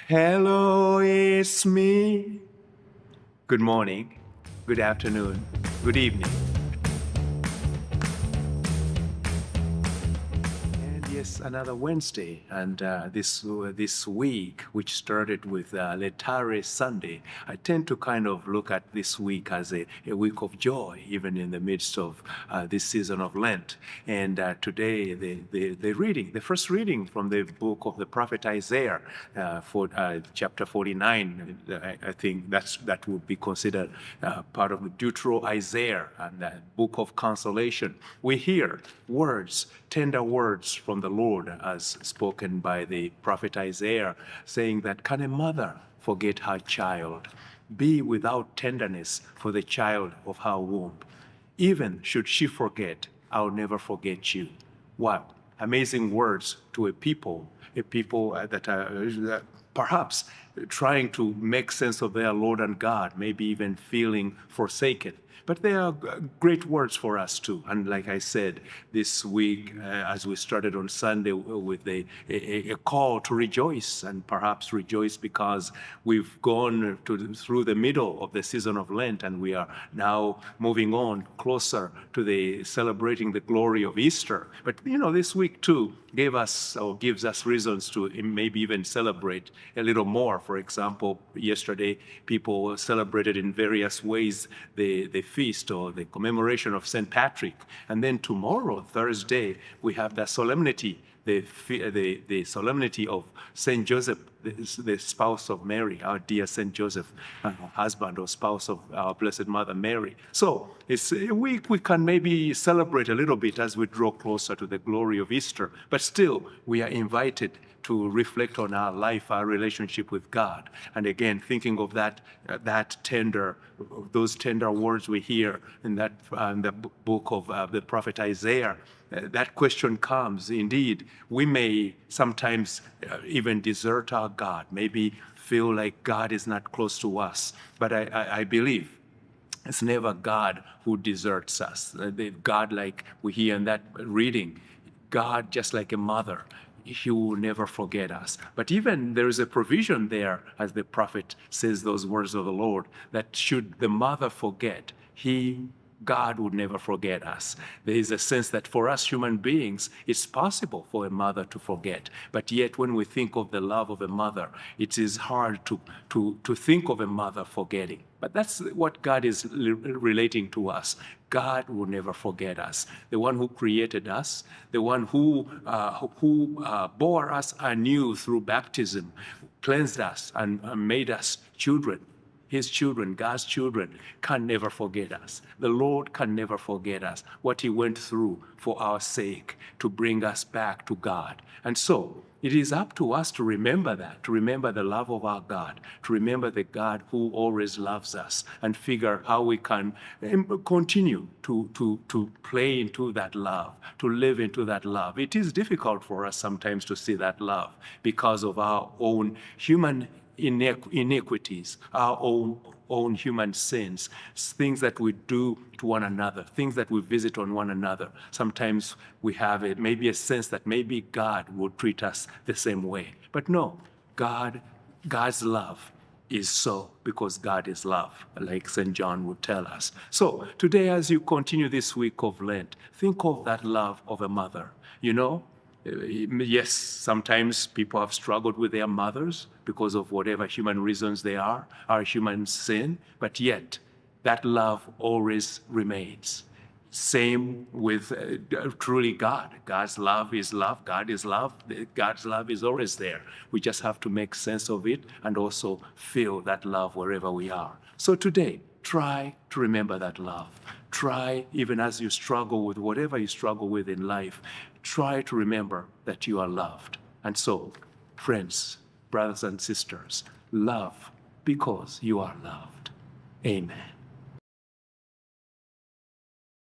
Hello, it's me. Good morning, good afternoon, good evening. And yes, another Wednesday. And this week, which started with Letare Sunday, I tend to kind of look at this week as a week of joy, even in the midst of this season of Lent. And today, the first reading from the book of the prophet Isaiah, for chapter 49, I think that would be considered part of the Deutero-Isaiah and the book of consolation. We hear words, tender words from the Lord as spoken by the prophet Isaiah, saying that, can a mother forget her child? Be without tenderness for the child of her womb. Even should she forget, I'll never forget you. Wow, amazing words to a people that are perhaps trying to make sense of their Lord and God, maybe even feeling forsaken. But they are great words for us too. And like I said, this week, as we started on Sunday with a call to rejoice, and perhaps rejoice because we've gone through the middle of the season of Lent, and we are now moving on closer to the celebrating the glory of Easter. But this week too gives us reasons to maybe even celebrate a little more. For example, yesterday people celebrated in various ways the feast or the commemoration of St. Patrick. And then tomorrow, Thursday, we have the solemnity, the solemnity of St. Joseph, the spouse of Mary, our dear St. Joseph, husband or spouse of our Blessed Mother Mary. So it's a week we can maybe celebrate a little bit as we draw closer to the glory of Easter. But still, we are invited to reflect on our life, our relationship with God. And again, thinking of those tender words we hear in the book of the prophet Isaiah, that question comes. Indeed, we may sometimes even desert our God, maybe feel like God is not close to us. But I believe it's never God who deserts us. God, like we hear in that reading, God, just like a mother, he will never forget us. But even there is a provision there, as the prophet says those words of the Lord, that should the mother forget, God would never forget us. There is a sense that for us human beings, it's possible for a mother to forget. But yet when we think of the love of a mother, it is hard to think of a mother forgetting. But that's what God is relating to us. God will never forget us. The one who created us, the one who bore us anew through baptism, cleansed us and made us children. His children, God's children, can never forget us. The Lord can never forget us, what he went through for our sake to bring us back to God. And so it is up to us to remember that, to remember the love of our God, to remember the God who always loves us, and figure how we can continue to play into that love, to live into that love. It is difficult for us sometimes to see that love because of our own human iniquities, our own human sins, things that we do to one another, things that we visit on one another. Sometimes we have maybe a sense that maybe God would treat us the same way. But no, God's love is so, because God is love, like St. John would tell us. So today, as you continue this week of Lent, think of that love of a mother. Yes, sometimes people have struggled with their mothers because of whatever human reasons they are, our human sin, but yet that love always remains. Same with truly God. God's love is love. God is love. God's love is always there. We just have to make sense of it and also feel that love wherever we are. So today, try to remember that love. Try, even as you struggle with whatever you struggle with in life, try to remember that you are loved. And so, friends, brothers and sisters, love because you are loved. Amen.